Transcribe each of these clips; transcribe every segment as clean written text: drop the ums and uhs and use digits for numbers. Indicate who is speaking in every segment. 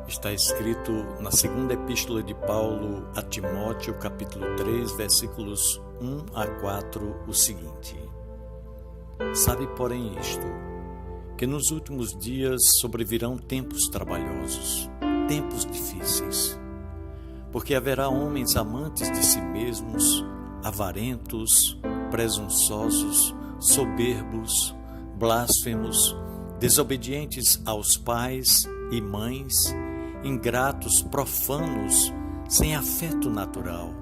Speaker 1: Está escrito na segunda epístola de Paulo a Timóteo, capítulo 3, versículos 1 a 4, o seguinte: Sabe, porém, isto, que nos últimos dias sobrevirão tempos trabalhosos, tempos difíceis, porque haverá homens amantes de si mesmos, avarentos, presunçosos, soberbos, blasfemos, desobedientes aos pais e mães, ingratos, profanos, sem afeto natural,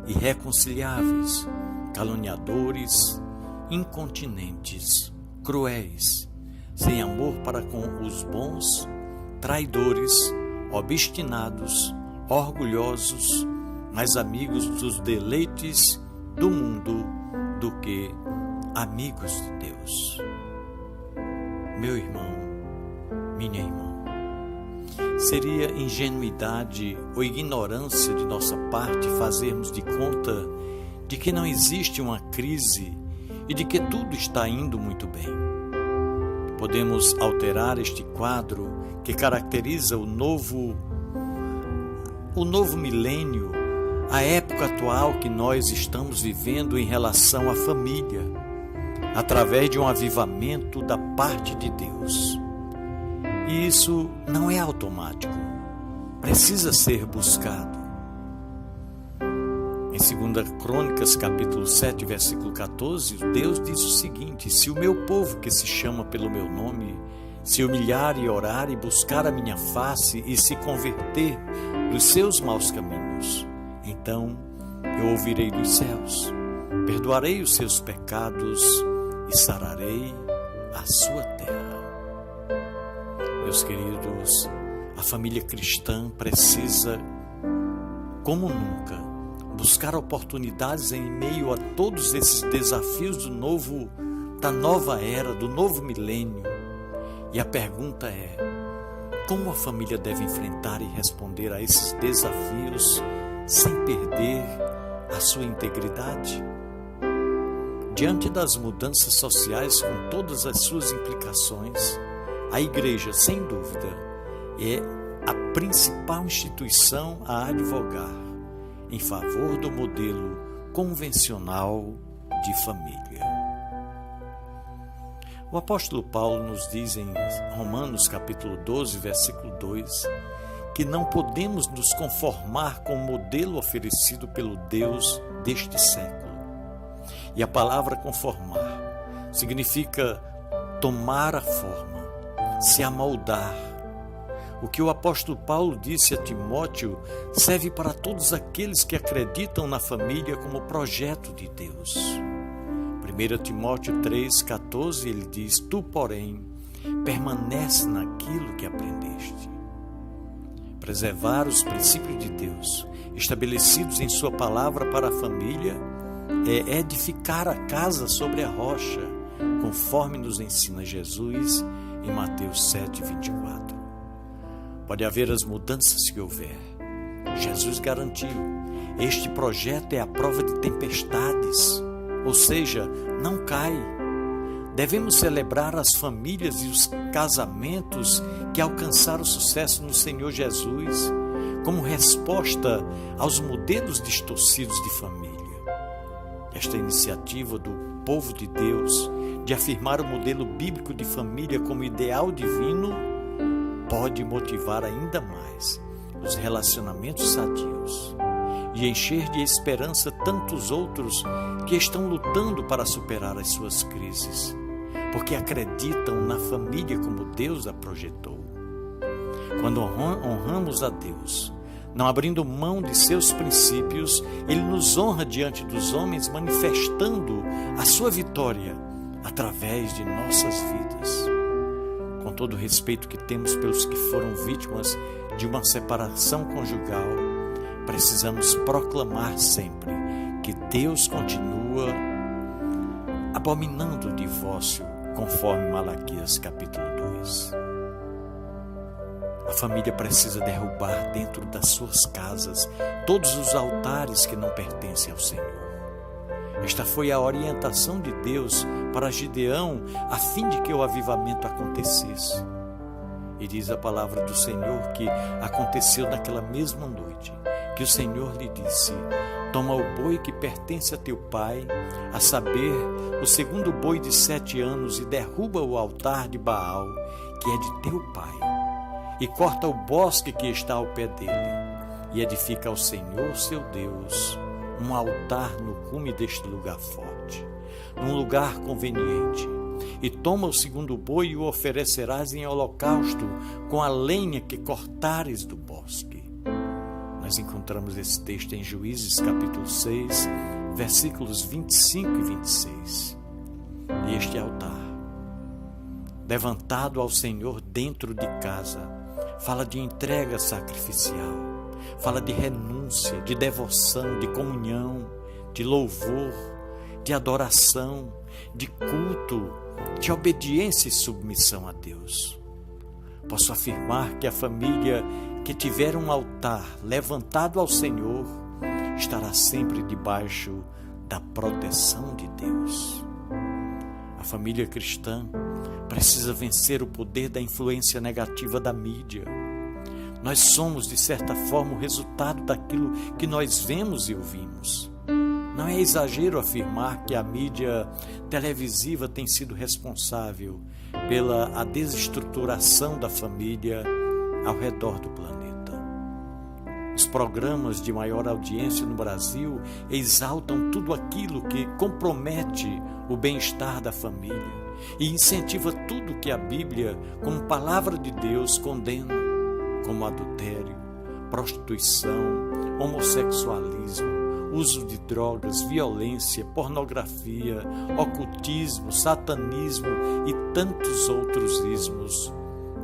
Speaker 1: irreconciliáveis, caluniadores, incontinentes, cruéis, sem amor para com os bons, traidores, obstinados, orgulhosos, mais amigos dos deleites do mundo do que amigos de Deus. Meu irmão, minha irmã, seria ingenuidade ou ignorância de nossa parte fazermos de conta de que não existe uma crise e de que tudo está indo muito bem. Podemos alterar este quadro que caracteriza o novo milênio, a época atual que nós estamos vivendo em relação à família, através de um avivamento da parte de Deus. E isso não é automático, precisa ser buscado. Em 2 Crônicas, capítulo 7, versículo 14, Deus diz o seguinte: se o meu povo que se chama pelo meu nome se humilhar e orar e buscar a minha face e se converter dos seus maus caminhos, então eu ouvirei dos céus, perdoarei os seus pecados e sararei a sua terra. Meus queridos, a família cristã precisa, como nunca, buscar oportunidades em meio a todos esses desafios da nova era, do novo milênio. E a pergunta é: como a família deve enfrentar e responder a esses desafios sem perder a sua integridade? Diante das mudanças sociais com todas as suas implicações, a igreja, sem dúvida, é a principal instituição a advogar em favor do modelo convencional de família. O apóstolo Paulo nos diz em Romanos capítulo 12, versículo 2, que não podemos nos conformar com o modelo oferecido pelo Deus deste século. E a palavra conformar significa tomar a forma, se amoldar. O que o apóstolo Paulo disse a Timóteo serve para todos aqueles que acreditam na família como projeto de Deus. 1 Timóteo 3,14, ele diz: Tu, porém, permanece naquilo que aprendeste. Preservar os princípios de Deus, estabelecidos em sua palavra para a família, é edificar a casa sobre a rocha, conforme nos ensina Jesus em Mateus 7,24. Pode haver as mudanças que houver. Jesus garantiu: este projeto é a prova de tempestades, ou seja, não cai. Devemos celebrar as famílias e os casamentos que alcançaram sucesso no Senhor Jesus, como resposta aos modelos distorcidos de família. Esta iniciativa do povo de Deus de afirmar o modelo bíblico de família como ideal divino pode motivar ainda mais os relacionamentos sadios e encher de esperança tantos outros que estão lutando para superar as suas crises, porque acreditam na família como Deus a projetou. Quando honramos a Deus, não abrindo mão de seus princípios, Ele nos honra diante dos homens, manifestando a sua vitória através de nossas vidas. Com todo o respeito que temos pelos que foram vítimas de uma separação conjugal, precisamos proclamar sempre que Deus continua abominando o divórcio, conforme Malaquias capítulo 2. A família precisa derrubar dentro das suas casas todos os altares que não pertencem ao Senhor. Esta foi a orientação de Deus para Gideão, a fim de que o avivamento acontecesse. E diz a palavra do Senhor que aconteceu naquela mesma noite, que o Senhor lhe disse: toma o boi que pertence a teu pai, a saber, o segundo boi de 7 anos, e derruba o altar de Baal, que é de teu pai, e corta o bosque que está ao pé dele, e edifica ao Senhor seu Deus um altar no cume deste lugar forte, num lugar conveniente. E toma o segundo boi e o oferecerás em holocausto com a lenha que cortares do bosque. Nós encontramos esse texto em Juízes capítulo 6, versículos 25 e 26. E este altar, levantado ao Senhor dentro de casa, fala de entrega sacrificial, fala de renúncia, de devoção, de comunhão, de louvor, de adoração, de culto, de obediência e submissão a Deus. Posso afirmar que a família que tiver um altar levantado ao Senhor estará sempre debaixo da proteção de Deus. A família cristã precisa vencer o poder da influência negativa da mídia. Nós somos, de certa forma, o resultado daquilo que nós vemos e ouvimos. Não é exagero afirmar que a mídia televisiva tem sido responsável pela desestruturação da família ao redor do planeta. Os programas de maior audiência no Brasil exaltam tudo aquilo que compromete o bem-estar da família e incentiva tudo que a Bíblia, como palavra de Deus, condena, como adultério, prostituição, homossexualismo, uso de drogas, violência, pornografia, ocultismo, satanismo e tantos outros ismos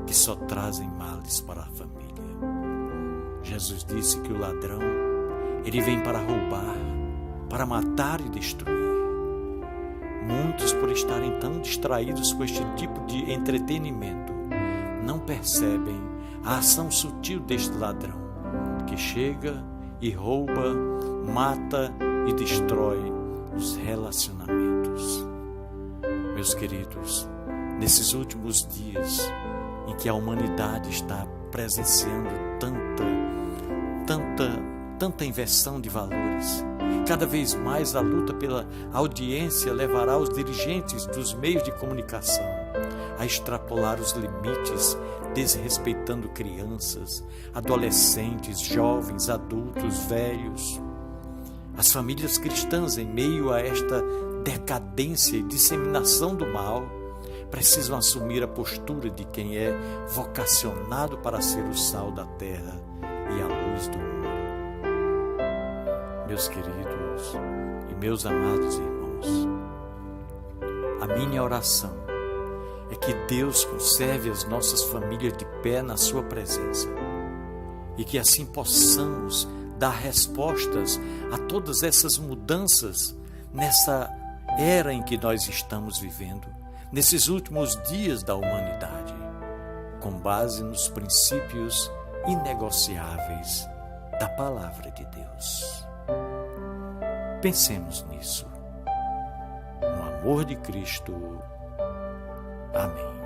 Speaker 1: que só trazem males para a família. Jesus disse que o ladrão, ele vem para roubar, para matar e destruir. Muitos, por estarem tão distraídos com este tipo de entretenimento, não percebem a ação sutil deste ladrão, que chega e rouba, mata e destrói os relacionamentos. Meus queridos, nesses últimos dias em que a humanidade está presenciando tanta inversão de valores, cada vez mais a luta pela audiência levará os dirigentes dos meios de comunicação a extrapolar os limites, desrespeitando crianças, adolescentes, jovens, adultos, velhos. As famílias cristãs, em meio a esta decadência e disseminação do mal, precisam assumir a postura de quem é vocacionado para ser o sal da terra e a luz do mundo. Meus queridos e meus amados irmãos, a minha oração é que Deus conserve as nossas famílias de pé na sua presença e que assim possamos dar respostas a todas essas mudanças nessa era em que nós estamos vivendo, nesses últimos dias da humanidade, com base nos princípios inegociáveis da palavra de Deus. Pensemos nisso. No amor de Cristo. Amém.